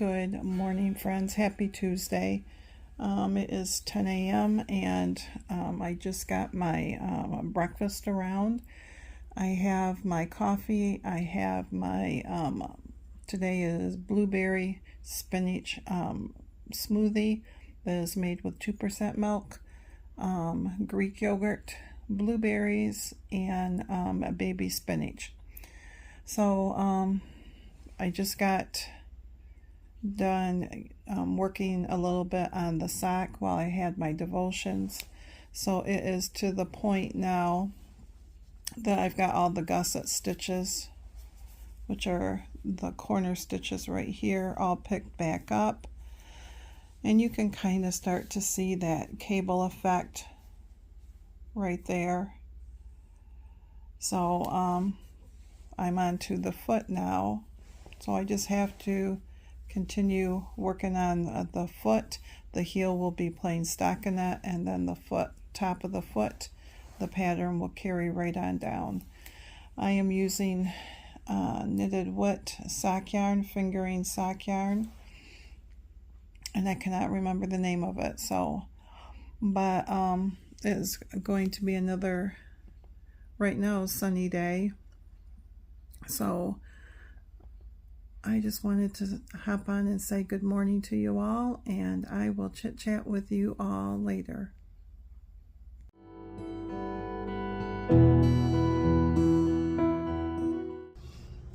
Good morning, friends. Happy Tuesday. It is 10 a.m. and I just got my breakfast around. I have my coffee. I have my, today is blueberry spinach smoothie that is made with 2% milk, Greek yogurt, blueberries, and a baby spinach. So I just got done working a little bit on the sock while I had my devotions. So it is to the point now that I've got all the gusset stitches, which are the corner stitches right here, all picked back up. And you can kind of start to see that cable effect right there. So I'm onto the foot now. So I just have to continue working on the foot. The heel will be plain stockinette, and then the foot, top of the foot, the pattern will carry right on down. I am using knitted wit sock yarn, fingering sock yarn, and I cannot remember the name of it. So, but it is going to be another, right now, sunny day. So I just wanted to hop on and say good morning to you all, and I will chit chat with you all later.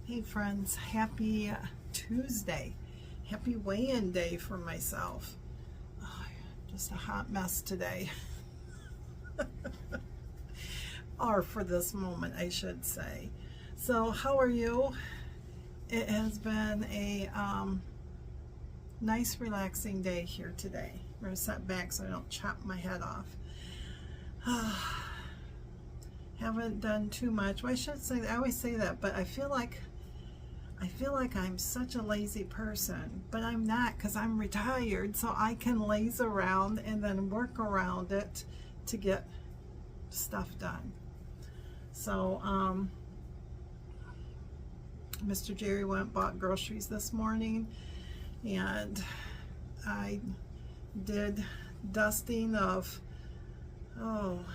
Hey friends, happy Tuesday. Happy weigh-in day for myself. Oh, just a hot mess today. Or for this moment, I should say. So how are you? It has been a nice relaxing day here today. I'm going to set back so I don't chop my head off. Haven't done too much. Well, I should say that. I always say that, but I feel like I'm such a lazy person, but I'm not, because I'm retired, so I can laze around and then work around it to get stuff done. So Mr. Jerry went and bought groceries this morning, and I did dusting of, and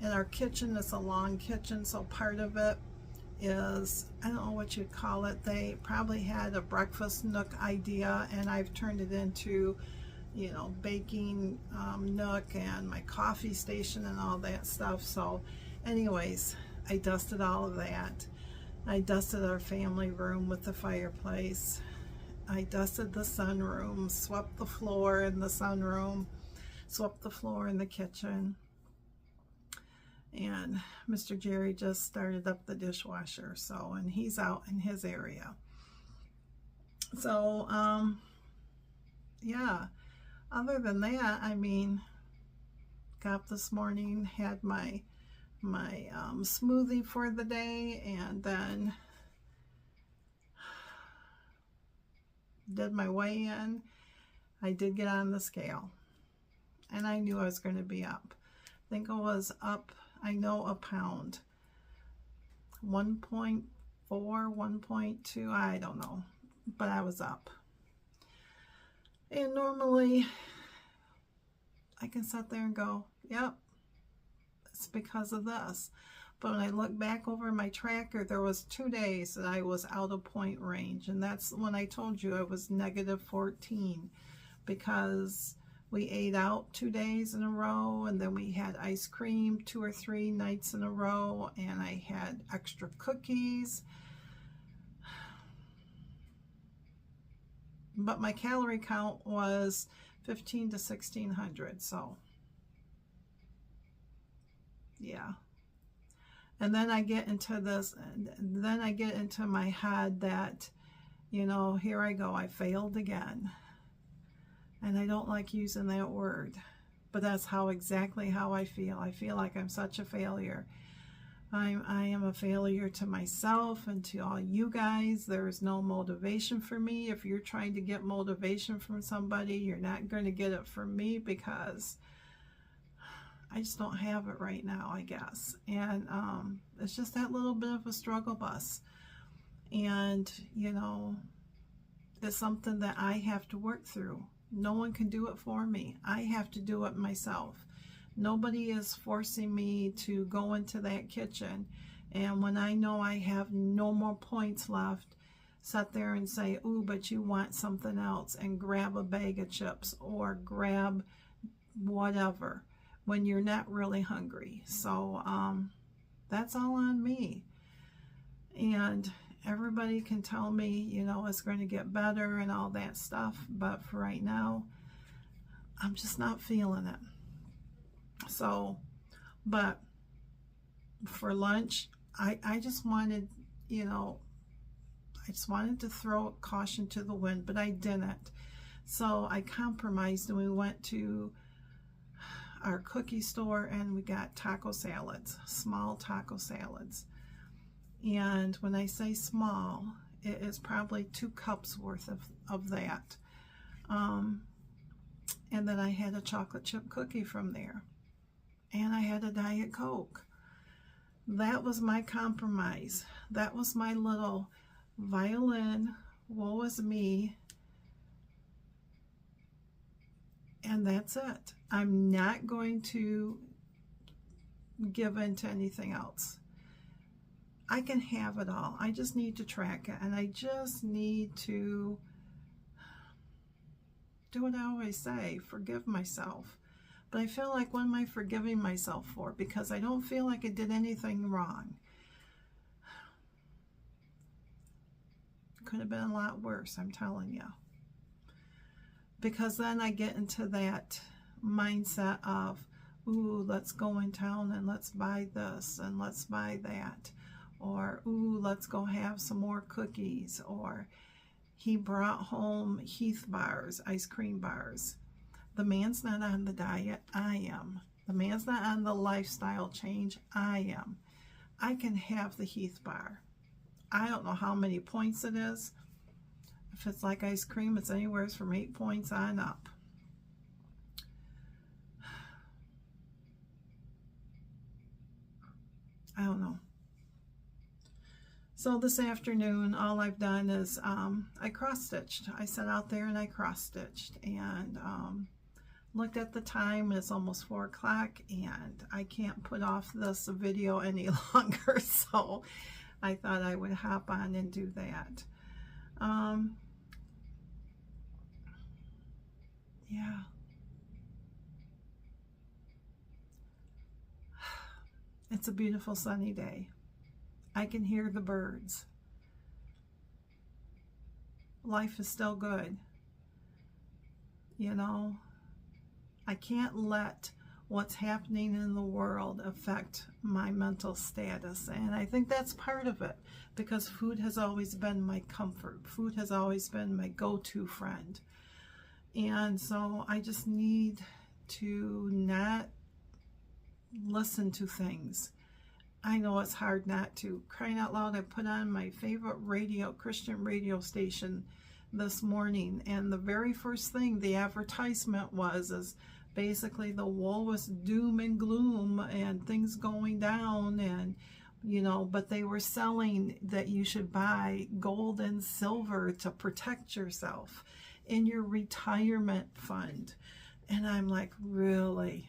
our kitchen is a long kitchen, so part of it is, I don't know what you'd call it, they probably had a breakfast nook idea, and I've turned it into, you know, baking nook and my coffee station and all that stuff. So anyways, I dusted all of that. I dusted our family room with the fireplace. I dusted the sunroom, swept the floor in the sunroom, swept the floor in the kitchen. And Mr. Jerry just started up the dishwasher, so, and he's out in his area. So, yeah, other than that, I mean, got up this morning, had my smoothie for the day, and then did my weigh-in. I did get on the scale, and I knew I was going to be up. I think I was up, I know, a pound, 1.4, 1.2, I don't know, but I was up. And normally I can sit there and go, yep, it's because of this. But when I look back over my tracker, there was 2 days that I was out of point range, and that's when I told you I was -14, because we ate out 2 days in a row, and then we had ice cream 2 or 3 nights in a row, and I had extra cookies. But my calorie count was 15 to 1600, so yeah. And then I get into this, and then I get into my head that, you know, here I go, I failed again. And I don't like using that word, but that's exactly how I feel. I feel like I'm such a failure. I am a failure to myself and to all you guys. There is no motivation for me. If you're trying to get motivation from somebody, you're not going to get it from me, because I just don't have it right now, I guess. And it's just that little bit of a struggle bus. And, you know, is something that I have to work through. No one can do it for me. I have to do it myself. Nobody is forcing me to go into that kitchen, and when I know I have no more points left, sit there and say, ooh, but you want something else, and grab a bag of chips or grab whatever when you're not really hungry. So that's all on me. And everybody can tell me, you know, it's going to get better and all that stuff, but for right now, I'm just not feeling it. So, but for lunch, I just wanted, you know, I just wanted to throw caution to the wind, but I didn't. So I compromised, and we went to our cookie store and we got taco salads, small taco salads. And when I say small, it is probably 2 cups worth of that. And then I had a chocolate chip cookie from there. And I had a Diet Coke. That was my compromise. That was my little violin, woe is me. And that's it. I'm not going to give in to anything else. I can have it all. I just need to track it, and I just need to do what I always say, forgive myself. But I feel like, what am I forgiving myself for? Because I don't feel like I did anything wrong. Could have been a lot worse, I'm telling you. Because then I get into that mindset of, ooh, let's go in town and let's buy this and let's buy that. Or, ooh, let's go have some more cookies. Or, he brought home Heath bars, ice cream bars. The man's not on the diet, I am. The man's not on the lifestyle change, I am. I can have the Heath bar. I don't know how many points it is. If it's like ice cream, it's anywhere from 8 points on up. I don't know. So this afternoon, all I've done is I cross-stitched. I sat out there and I cross-stitched, and looked at the time. It's almost 4 o'clock, and I can't put off this video any longer, so I thought I would hop on and do that. Yeah. It's a beautiful sunny day. I can hear the birds. Life is still good. You know, I can't let what's happening in the world affect my mental status. And I think that's part of it, because food has always been my comfort. Food has always been my go-to friend. And so I just need to not listen to things. I know it's hard not to. Crying out loud, I put on my favorite radio, Christian radio station this morning, and the very first thing the advertisement was is basically the woe was doom and gloom and things going down, and you know, but they were selling that you should buy gold and silver to protect yourself in your retirement fund. And I'm like, really?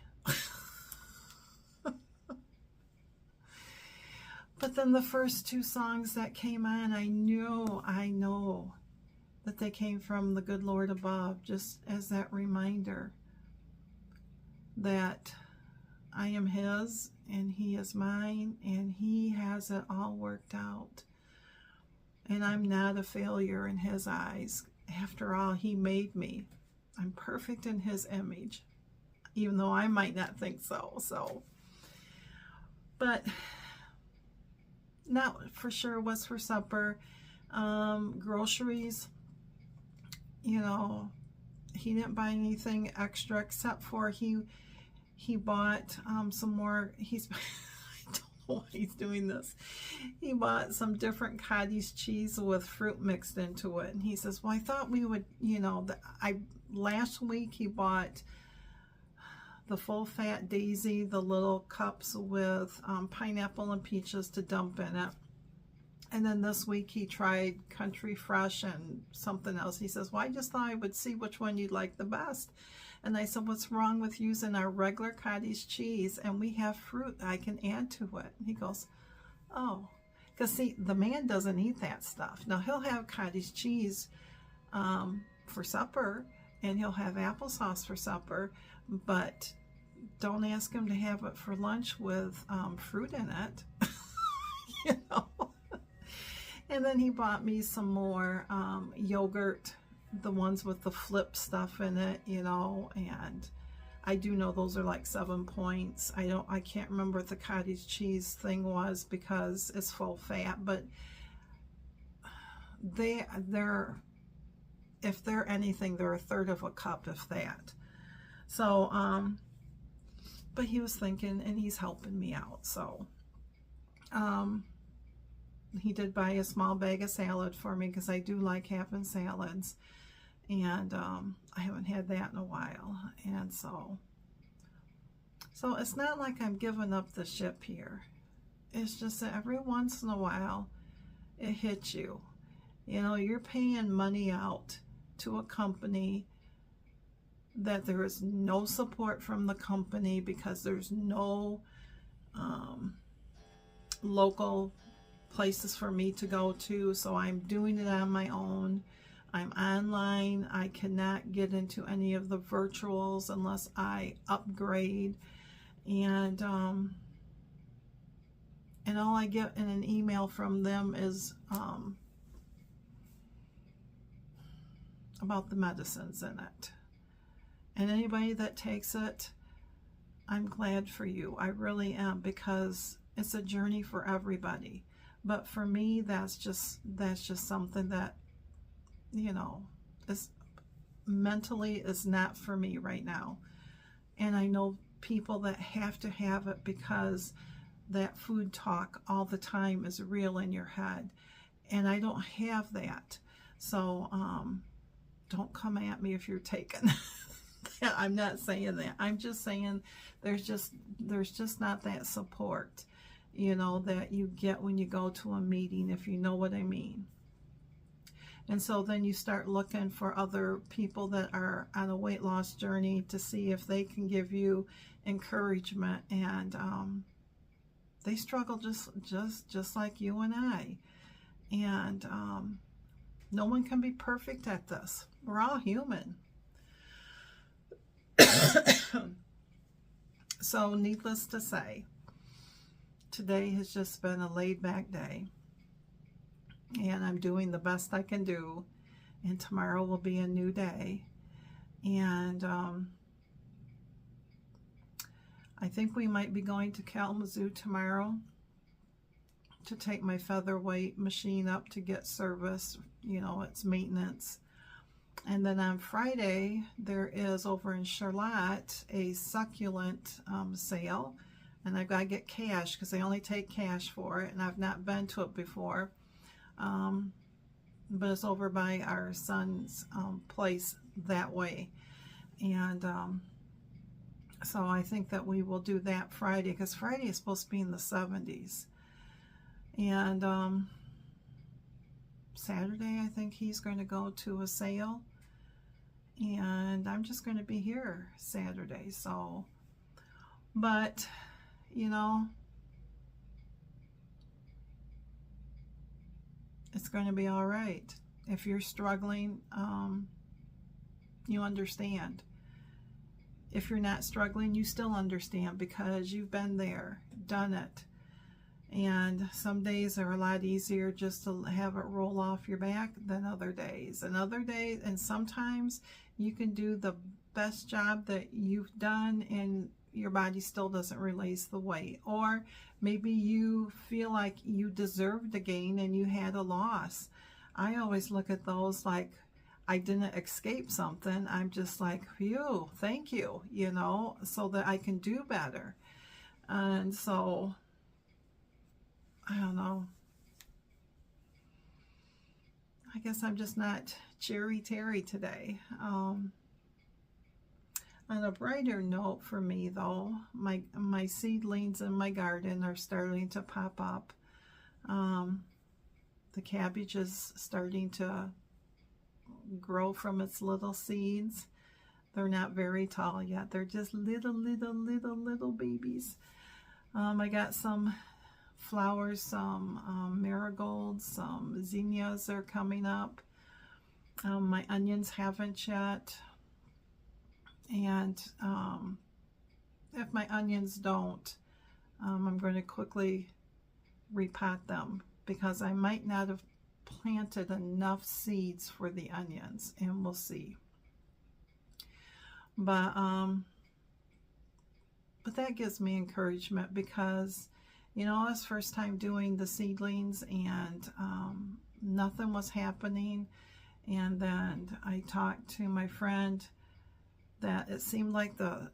But then the first 2 songs that came on, I know that they came from the good Lord above, just as that reminder that I am His and He is mine, and He has it all worked out. And I'm not a failure in His eyes. After all, He made me. I'm perfect in His image, even though I might not think so. But not for sure what's for supper. Groceries, you know, he didn't buy anything extra, except for he bought some more. He's I don't know why he's doing this. He bought some different cottage cheese with fruit mixed into it, and he says, well, I thought we would, you know, last week he bought the full fat Daisy, the little cups with pineapple and peaches to dump in it. And then this week he tried Country Fresh and something else. He says, well, I just thought I would see which one you'd like the best. And I said, what's wrong with using our regular cottage cheese? And we have fruit I can add to it. And he goes, oh. Because see, the man doesn't eat that stuff. Now he'll have cottage cheese for supper, and he'll have applesauce for supper, but don't ask him to have it for lunch with fruit in it. You know. And then he bought me some more yogurt, the ones with the flip stuff in it, you know, and I do know those are like 7 points. I can't remember what the cottage cheese thing was because it's full fat, but they're if they're anything, they're a third of a cup, if that. So but he was thinking, and he's helping me out. So he did buy a small bag of salad for me because I do like having salads, and I haven't had that in a while. And so it's not like I'm giving up the ship here. It's just that every once in a while it hits you. You know, you're paying money out to a company that there is no support from the company because there's no local places for me to go to, so I'm doing it on my own. I'm online. I cannot get into any of the virtuals unless I upgrade, and all I get in an email from them is about the medicines in it. And anybody that takes it, I'm glad for you. I really am, because it's a journey for everybody. But for me, that's just something that, you know, is mentally is not for me right now. And I know people that have to have it because that food talk all the time is real in your head. And I don't have that. So don't come at me if you're taken. I'm not saying that. I'm just saying there's just not that support, you know, that you get when you go to a meeting, if you know what I mean. And so then you start looking for other people that are on a weight loss journey to see if they can give you encouragement, and they struggle just like you and I. And no one can be perfect at this. We're all human. So needless to say, today has just been a laid-back day, and I'm doing the best I can do, and tomorrow will be a new day. And I think we might be going to Kalamazoo tomorrow to take my featherweight machine up to get service, you know, it's maintenance. And then on Friday, there is over in Charlotte a succulent sale, and I've got to get cash because they only take cash for it, and I've not been to it before. But it's over by our son's place that way. And so I think that we will do that Friday, because Friday is supposed to be in the 70s. And Saturday, I think he's going to go to a sale, and I'm just going to be here Saturday. So, but you know, it's going to be all right. If you're struggling, you understand. If you're not struggling, you still understand, because you've been there, done it. And some days are a lot easier just to have it roll off your back than other days. And sometimes you can do the best job that you've done and your body still doesn't release the weight. Or maybe you feel like you deserved a gain and you had a loss. I always look at those like I didn't escape something. I'm just like, phew, thank you, you know, so that I can do better. And so I don't know. I guess I'm just not cheery Teri today. On a brighter note for me, though, my seedlings in my garden are starting to pop up. the cabbage is starting to grow from its little seeds. They're not very tall yet. They're just little babies. I got some flowers, some marigolds, some zinnias are coming up. My onions haven't yet. And if my onions don't, I'm going to quickly repot them because I might not have planted enough seeds for the onions, and we'll see. But that gives me encouragement because, you know, it's first time doing the seedlings, and nothing was happening. And then I talked to my friend that it seemed like the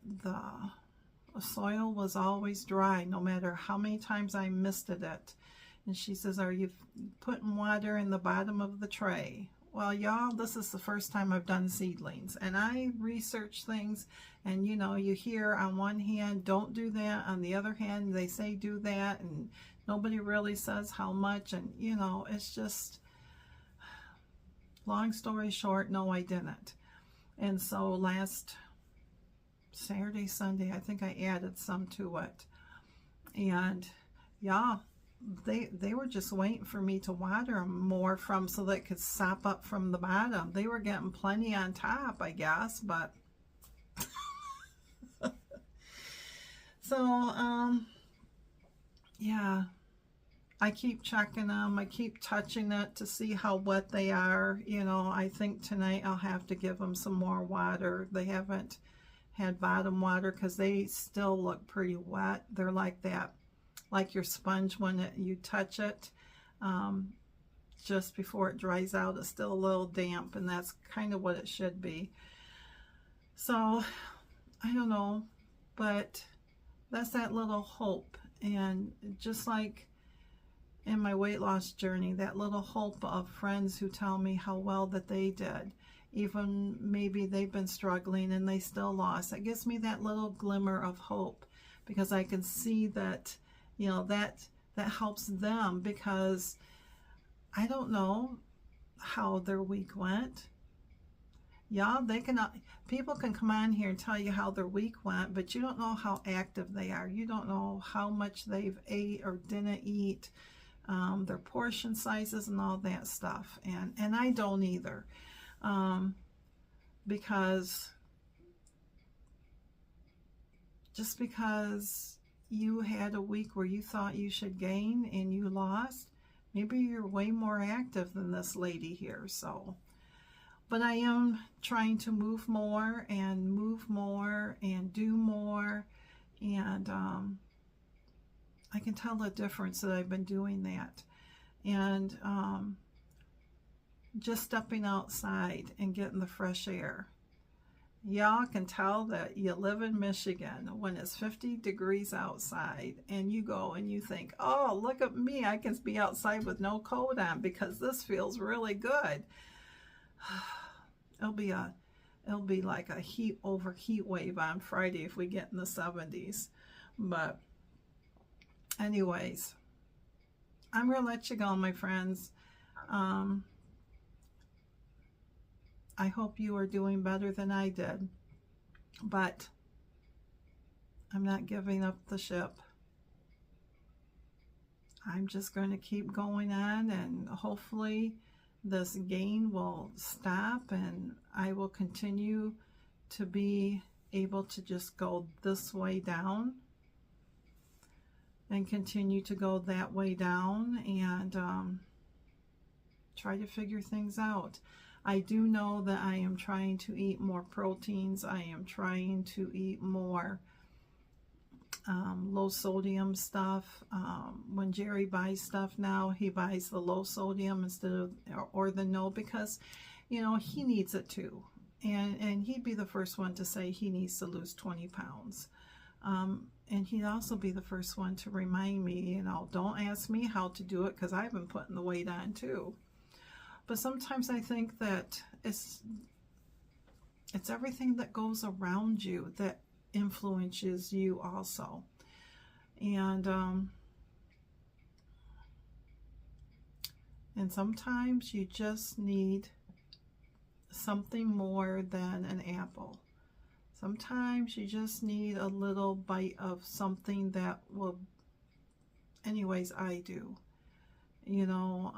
soil was always dry no matter how many times I misted it. And she says, are you putting water in the bottom of the tray? Well, y'all, this is the first time I've done seedlings, and I research things, and you know, you hear on one hand, don't do that, on the other hand, they say do that, and nobody really says how much, and you know, it's just, long story short, no, I didn't. And so last Saturday, Sunday, I think I added some to it, and yeah, they were just waiting for me to water them more from so that it could sop up from the bottom. They were getting plenty on top, I guess, but so yeah, I keep checking them. I keep touching it to see how wet they are. You know, I think tonight I'll have to give them some more water. They haven't had bottom water because they still look pretty wet. They're like that, like your sponge when you touch it, just before it dries out, it's still a little damp, and that's kind of what it should be. So I don't know, but that's that little hope. And just like in my weight loss journey, that little hope of friends who tell me how well that they did, even maybe they've been struggling and they still lost, it gives me that little glimmer of hope, because I can see that, you know, that helps them, because I don't know how their week went. Yeah, people can come on here and tell you how their week went, but you don't know how active they are. You don't know how much they've ate or didn't eat, their portion sizes and all that stuff. And I don't either, because just because you had a week where you thought you should gain and you lost, maybe you're way more active than this lady here. So, but I am trying to move more and do more, and I can tell the difference that I've been doing that. And just stepping outside and getting the fresh air. Y'all can tell that you live in Michigan when it's 50 degrees outside, and you go and you think, oh, look at me, I can be outside with no coat on because this feels really good. It'll be like a heat wave on Friday if we get in the 70s. But anyways, I'm gonna let you go, my friends. I hope you are doing better than I did, but I'm not giving up the ship. I'm just going to keep going on, and hopefully this gain will stop, and I will continue to be able to just go this way down and continue to go that way down, and try to figure things out. I do know that I am trying to eat more proteins. I am trying to eat more low sodium stuff. When Jerry buys stuff now, he buys the low sodium instead of, or the no, because, you know, he needs it too. And he'd be the first one to say he needs to lose 20 pounds. And he'd also be the first one to remind me, you know, don't ask me how to do it because I've been putting the weight on too. But sometimes I think that it's everything that goes around you that influences you also. And And sometimes you just need something more than an apple. Sometimes you just need a little bite of something that will, anyways, I do. You know,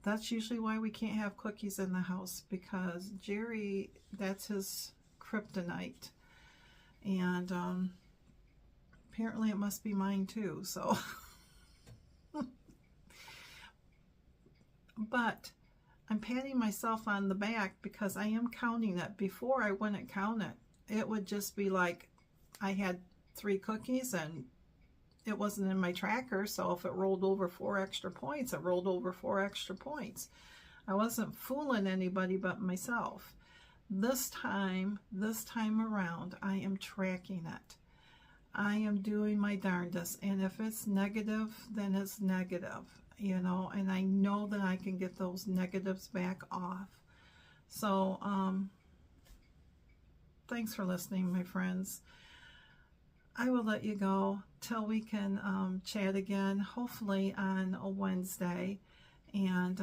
that's usually why we can't have cookies in the house, because Jerry, that's his kryptonite. And apparently it must be mine too, so. But I'm patting myself on the back because I am counting it. Before, I wouldn't count it. It would just be like I had 3 cookies and it wasn't in my tracker, so if it rolled over 4 extra points, it rolled over 4 extra points. I wasn't fooling anybody but myself. This time around, I am tracking it. I am doing my darndest, and if it's negative, then it's negative, you know, and I know that I can get those negatives back off. So, thanks for listening, my friends. I will let you go till we can chat again, hopefully on a Wednesday, and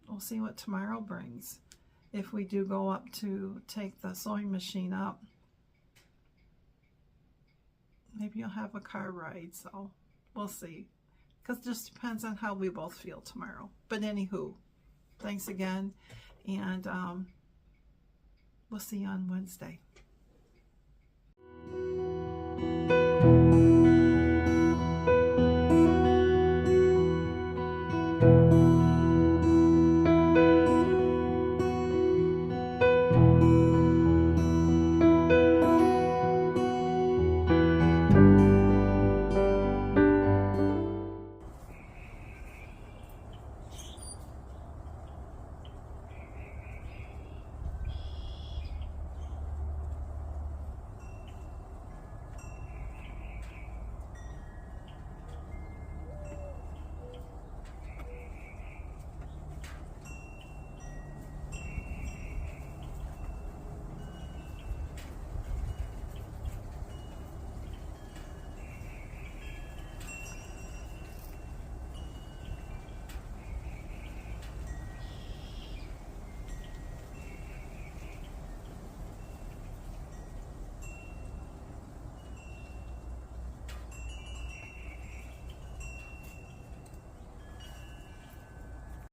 we'll see what tomorrow brings. If we do go up to take the sewing machine up, maybe you'll have a car ride, so we'll see. Because it just depends on how we both feel tomorrow. But anywho, thanks again, and we'll see you on Wednesday.